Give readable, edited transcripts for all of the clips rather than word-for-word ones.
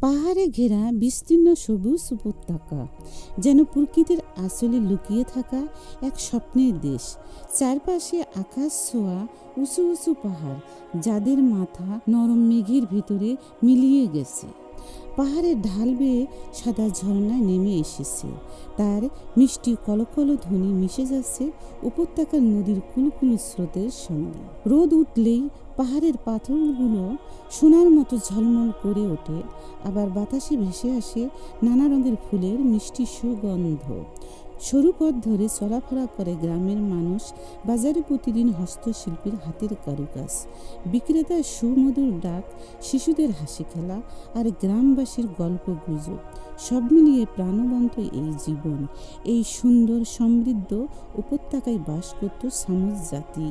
পাহাড়ে ঘেরা বিস্তীর্ণ সবুজ উপত্যকা যেন প্রকৃতির আসলে লুকিয়ে থাকা এক স্বপ্নের দেশ। চারপাশে আকাশ ছোঁয়া উঁচু উঁচু পাহাড়, যাদের মাথা নরম মেঘের ভিতরে মিলিয়ে গেছে। পাহাড়ের ঢাল বেয়ে সাদা ঝর্ণায় নেমে এসেছে, তার মিষ্টি কলকল ধ্বনি মিশে যাচ্ছে উপত্যকার নদীর কুলকুল স্রোতের সঙ্গে। রোদ উঠলেই পাহাড়ের পাথরগুলো সোনার মতো ঝলমল করে ওঠে, আবার বাতাসে ভেসে আসে নানা রঙের ফুলের মিষ্টি সুগন্ধ। সরু পথ ধরে চলাফেরা করে গ্রামের মানুষ, বাজারে প্রতিদিন হস্তশিল্পীর হাতের কারুকাজ, বিক্রেতার সুমধুর ডাক, শিশুদের হাসি খেলা আর গ্রামবাসীর গল্প গুজব, সব মিলিয়ে প্রাণবন্ত এই জীবন। এই সুন্দর সমৃদ্ধ উপত্যকায় বাস করত সামুদ জাতি।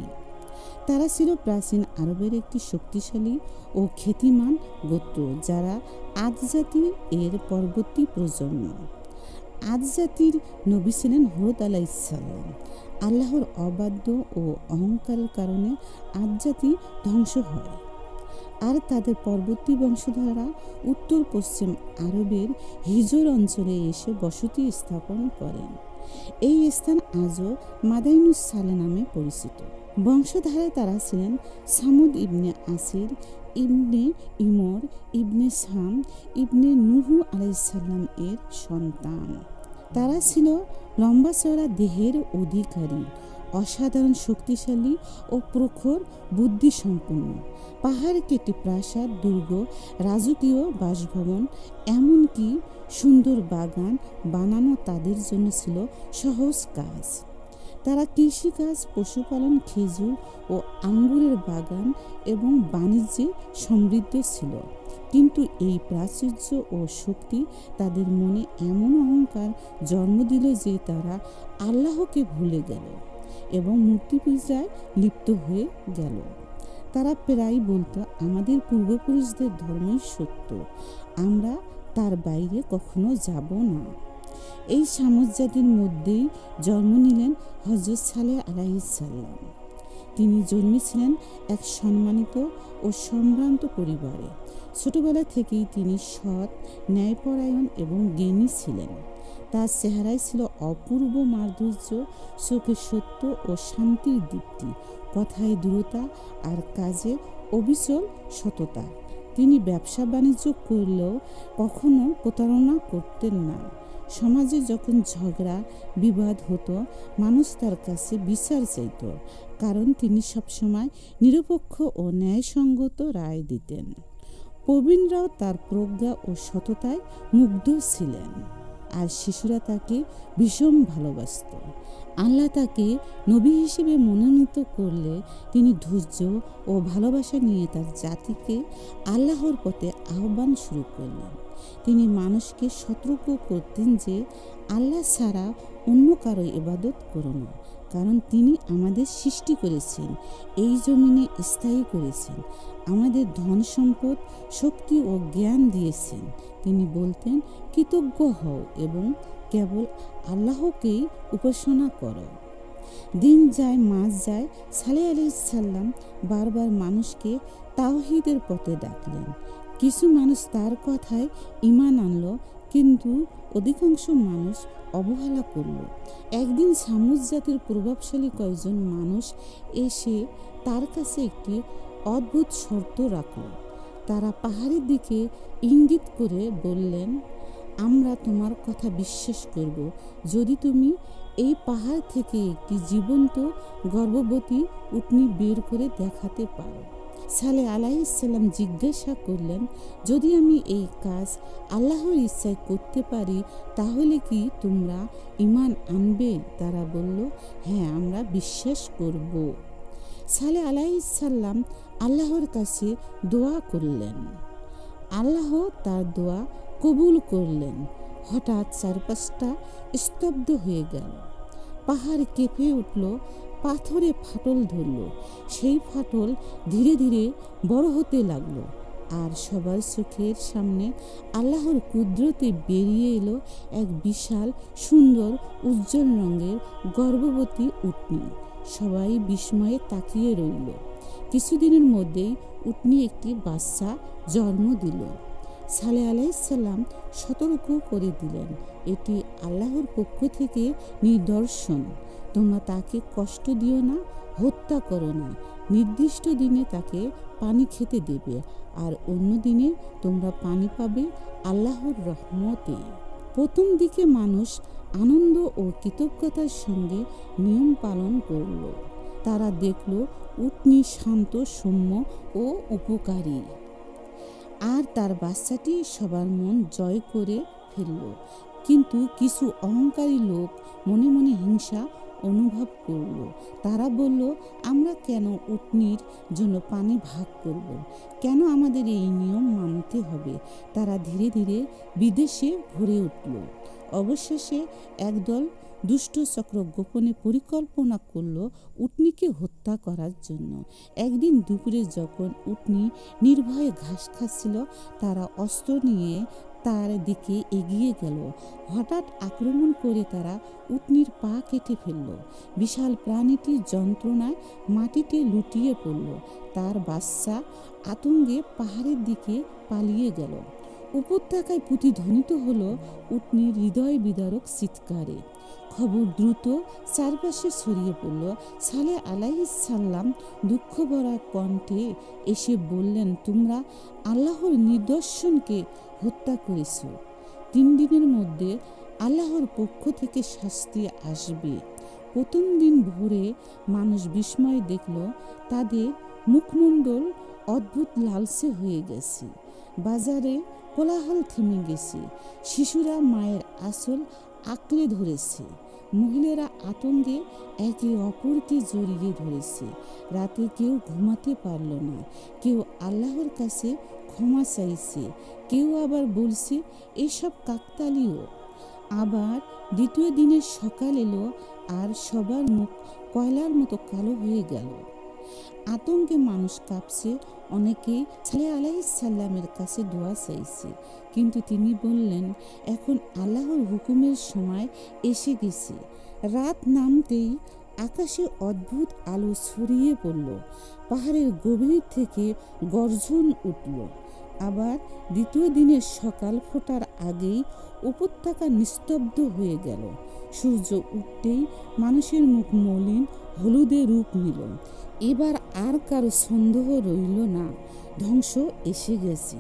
তারা ছিল প্রাচীন আরবের একটি শক্তিশালী ও খ্যাতিমান গোত্র, যারা আদ জাতি এর পরবর্তী প্রজন্ম। আদ জাতির নবী ছিলেন হুদ আলাইহিসসালাম। আল্লাহর অবাধ্য ও অহংকারের কারণে আদ জাতি ধ্বংস হয়, আর তাদের পরবর্তী বংশধররা উত্তর পশ্চিম আরবের হিজর অঞ্চলে এসে বসতি স্থাপন করেন। এই স্থান আজও মাদাইনুস সালে নামে পরিচিত। বংশধারায় তারা ছিলেন সামুদ ইবনে আসির, ইবনে ইমর, ইবনে সাম, ইবনে নুহু আলাইহিসসালাম এর সন্তান। তারা ছিল লম্বা চওড়া দেহের অধিকারী, অসাধারণ শক্তিশালী ও প্রখর বুদ্ধিসম্পন্ন। পাহাড় কেটে প্রাসাদ, দুর্গ, রাজকীয় বাসভবন, এমনকি সুন্দর বাগান বানানো তাদের জন্য ছিল সহজ কাজ। তারা কৃষিকাজ, পশুপালন, খেজুর ও আঙ্গুরের বাগান এবং বাণিজ্যে সমৃদ্ধ ছিল। কিন্তু এই প্রাচুর্য ও শক্তি তাদের মনে এমন অহংকার জন্ম দিল যে তারা আল্লাহকে ভুলে গেল এবং মূর্তি পূজায় লিপ্ত হয়ে গেল। তারা প্রায় বলতো, আমাদের পূর্বপুরুষদের ধর্মই সত্য, আমরা তার বাইরে কখনো যাব না। এই সামুদ জাতির মধ্যেই জন্ম নিলেন হযরত সালেহ আলাইহিসসালাম। তিনি জন্মেছিলেন এক সম্মানিত ও সম্ভ্রান্ত পরিবারে। ছোটবেলা থেকেই তিনি সৎ, ন্যায়পরায়ণ এবং জ্ঞানী ছিলেন। তার চেহারায় ছিল অপূর্ব মাধুর্য, চোখে সত্য ও শান্তির দীপ্তি, কথায় দৃঢ়তা আর কাজে অবিচল সততা। তিনি ব্যবসা বাণিজ্য করলেও কখনো প্রতারণা করতেন না। সমাজে যখন ঝগড়া বিবাদ হতো, মানুষ তার কাছে বিচার চাইত, কারণ তিনি সবসময় নিরপেক্ষ ও ন্যায়সঙ্গত রায় দিতেন। প্রবীণরাও তার প্রজ্ঞা ও সততায় মুগ্ধ ছিলেন, আর শিশুরা তাকে ভীষণ ভালোবাসত। আল্লাহ তাকে নবী হিসেবে মনোনীত করলে তিনি ধৈর্য ও ভালোবাসা নিয়ে তার জাতিকে আল্লাহর পথে আহ্বান শুরু করলেন। তিনি মানুষকে সতর্ক করতেন যে আল্লাহ ছাড়া অন্য কারো ইবাদত করো না, কারণ তিনি আমাদের সৃষ্টি করেছেন, এই জমিনে স্থায়ী করেছেন, আমাদের ধন সম্পদ, শক্তি ও জ্ঞান দিয়েছেন। তিনি বলতেন, কৃতজ্ঞ হও এবং কেবল আল্লাহকেই উপাসনা করো। দিন যায়, মাস যায়, সালেহ আলাইহিসসালাম বারবার মানুষকে তাওহীদের পথে ডাকলেন। কিছু মানুষ তার কথায় ঈমান আনল, কিন্তু অধিকাংশ মানুষ অবহেলা করল। একদিন সামুদ জাতির প্রভাবশালী কয়েকজন মানুষ এসে তার কাছে একটি অদ্ভুত শর্ত রাখল। তারা পাহাড়ের দিকে ইঙ্গিত করে বললেন, আমরা তোমার কথা বিশ্বাস করব যদি তুমি এই পাহাড় থেকে একটি জীবন্ত গর্ভবতী উটনী বের করে দেখাতে পারো। সালেহ আলাইহিসসালাম জিজ্ঞাসা করলেন, যদি আমি এই কাজ আল্লাহর ইচ্ছায় করতে পারি তাহলে কি তোমরা ঈমান আনবে? তারা বলল, হ্যাঁ, আমরা বিশ্বাস করব। সালেহ আলাইহিসসালাম আল্লাহর কাছে দোয়া করলেন। আল্লাহ তার দোয়া কবুল করলেন। হঠাৎ চারপাশটা স্তব্ধ হয়ে গেল। পাহাড় কেঁপে উঠল, পাথরে ফাটল ধরল। সেই ফাটল ধীরে ধীরে বড় হতে লাগলো, আর সবার চোখের সামনে আল্লাহর কুদরতে বেরিয়ে এলো এক বিশাল, সুন্দর, উজ্জ্বল রঙের গর্ভবতী উটনী। সবাই বিস্ময়ে তাকিয়ে রইল। কিছুদিনের মধ্যেই উটনী একটি বাচ্চা জন্ম দিল। সালেহ আলাইহিসসালাম সতর্ক করে দিলেন, এটি আল্লাহর পক্ষ থেকে নিদর্শন। তোমরা তাকে কষ্ট দিও না, হত্যা করো না। নির্দিষ্ট দিনে তাকে পানি খেতে দেবে, আর অন্য দিনে তোমরা পানি পাবে আল্লাহর রহমতে। প্রথম দিকে মানুষ আনন্দ ও কৃতজ্ঞতার সঙ্গে নিয়ম পালন করল। তারা দেখল উটনী শান্ত, সৌম্য ও উপকারী, আর তার বাচ্চাটি সবার মন জয় করে ফেলল। কিন্তু কিছু অহংকারী লোক মনে মনে হিংসা অনুভব করল। তারা বলল, আমরা কেন উটনির জন্য পানি ভাগ করব? কেন আমাদের এই নিয়ম মানতে হবে? তারা ধীরে ধীরে বিদ্বেষে ভরে উঠল। অবশেষে একদল দুষ্ট চক্র গোপনে পরিকল্পনা করল উটনিকে হত্যা করার জন্য। একদিন দুপুরে যখন উটনি নির্ভয়ে ঘাস খাচ্ছিল, তারা অস্ত্র নিয়ে তার দিকে এগিয়ে গেল। হঠাৎ আক্রমণ করে তারা উটনির পা কেটে ফেলল। বিশাল প্রাণীটি যন্ত্রণায় মাটিতে লুটিয়ে পড়ল। তার বাচ্চা আতঙ্কে পাহাড়ের দিকে পালিয়ে গেল। উপত্যকায় প্রতিধ্বনিত হলো উটনির হৃদয় বিদারক চিৎকারে। খবর দ্রুত চারপাশে ছড়িয়ে পড়ল। সালেহ আলাইহিসসালাম দুঃখ ভরা কণ্ঠে এসে বললেন, তোমরা আল্লাহর নিদর্শনকে হত্যা করেছ। 3 দিনের মধ্যে আল্লাহর পক্ষ থেকে শাস্তি আসবে। প্রথম দিন ভোরে মানুষ বিস্ময় দেখল, তাদের মুখমণ্ডল অদ্ভুত লালচে হয়ে গেছে। বাজারে কোলাহল থেমে গেছে। শিশুরা মায়ের আঁচল আঁকড়ে ধরেছে। মহিলারা আতঙ্কে একে অপরকে জড়িয়ে ধরেছে। রাতে কেউ ঘুমাতে পারল না। কেউ আল্লাহর কাছে ক্ষমা চাইছে, কেউ আবার বলছে এসব কাকতালীয়। আবার দ্বিতীয় দিনের সকাল এলো, আর সবার মুখ কয়লার মতো কালো হয়ে গেল। আতঙ্কে মানুষ কাঁপছে। অনেকেই সালেহ আলাইহিসসালামের কাছে দোয়া চাইছে, কিন্তু তিনি বললেন, এখন আল্লাহর হুকুমের সময় এসে গেছে। রাত নামতেই আকাশে অদ্ভুত আলো ছড়িয়ে পড়ল। পাহাড়ের গভীর থেকে গর্জন উঠল। আবার দ্বিতীয় দিনের সকাল ফোটার আগেই উপত্যকা নিস্তব্ধ হয়ে গেল। সূর্য উঠতেই মানুষের মুখ মলিন হলুদে রূপ নিল। এবার আর কারো সন্দেহ রইল না, ধ্বংস এসে গেছে।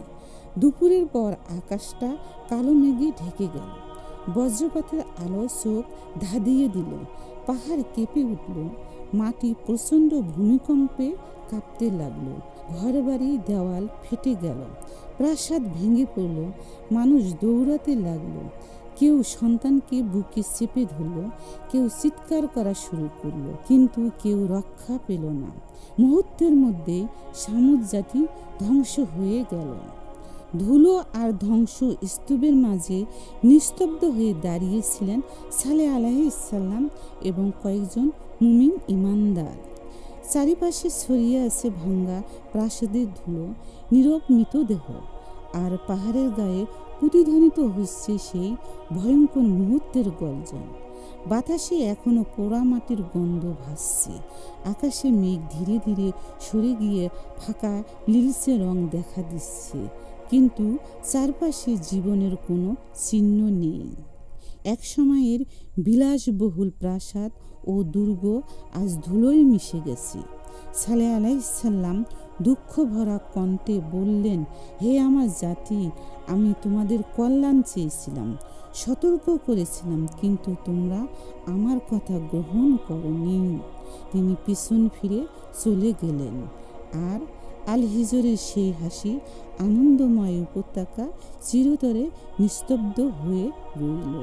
দুপুরের পর আকাশটা কালো মেঘে ঢেকে গেল। বজ্রপাতের আলো চোখ ধাঁধিয়ে দিল। পাহাড় কেঁপে উঠল। মাটি প্রচণ্ড ভূমিকম্পে কাঁপতে লাগলো। ঘরবাড়ি দেওয়াল ফেটে গেল। প্রাসাদ ভেঙে পড়ল। মানুষ দৌড়াতে লাগলো। কেউ সন্তানকে বুকে চেপে ধরল, কেউ চিৎকার করা শুরু করলো, কিন্তু কেউ রক্ষা পেল না। মুহূর্তের মধ্যে সামুদ জাতি ধ্বংস হয়ে গেল। ধুলো আর ধ্বংস স্তূপের মাঝে নিস্তব্ধ হয়ে দাঁড়িয়েছিলেন সালেহ আলাইহিসসালাম এবং কয়েকজন মুমিন ইমানদার। চারিপাশে ছড়িয়ে আছে ভাঙ্গা প্রাসাদের ধুলো, নীরব মৃতদেহ, আর পাহাড়ের গায়ে প্রতিধ্বনিত হচ্ছে সেই ভয়ঙ্কর মুহূর্তের গর্জন। বাতাসে এখনো পোড়া মাটির গন্ধ ভাসছে। আকাশে মেঘ ধীরে ধীরে সরে গিয়ে ফাঁকা নীলচে রং দেখা দিচ্ছে, কিন্তু চারপাশে জীবনের কোনো চিহ্ন নেই। এক সময়ের বিলাসবহুল প্রাসাদ ও দুর্গ আজ ধুলোয় মিশে গেছে। সালেহ আলাইহিসসালাম দুঃখ ভরা কণ্ঠে বললেন, হে আমার জাতি, আমি তোমাদের কল্যাণ চেয়েছিলাম, সতর্ক করেছিলাম, কিন্তু তোমরা আমার কথা গ্রহণ করনি। তিনি পিছন ফিরে চলে গেলেন, আর আল হিজরের সেই হাসি আনন্দময় উপত্যকা চিরতরে নিস্তব্ধ হয়ে রইল।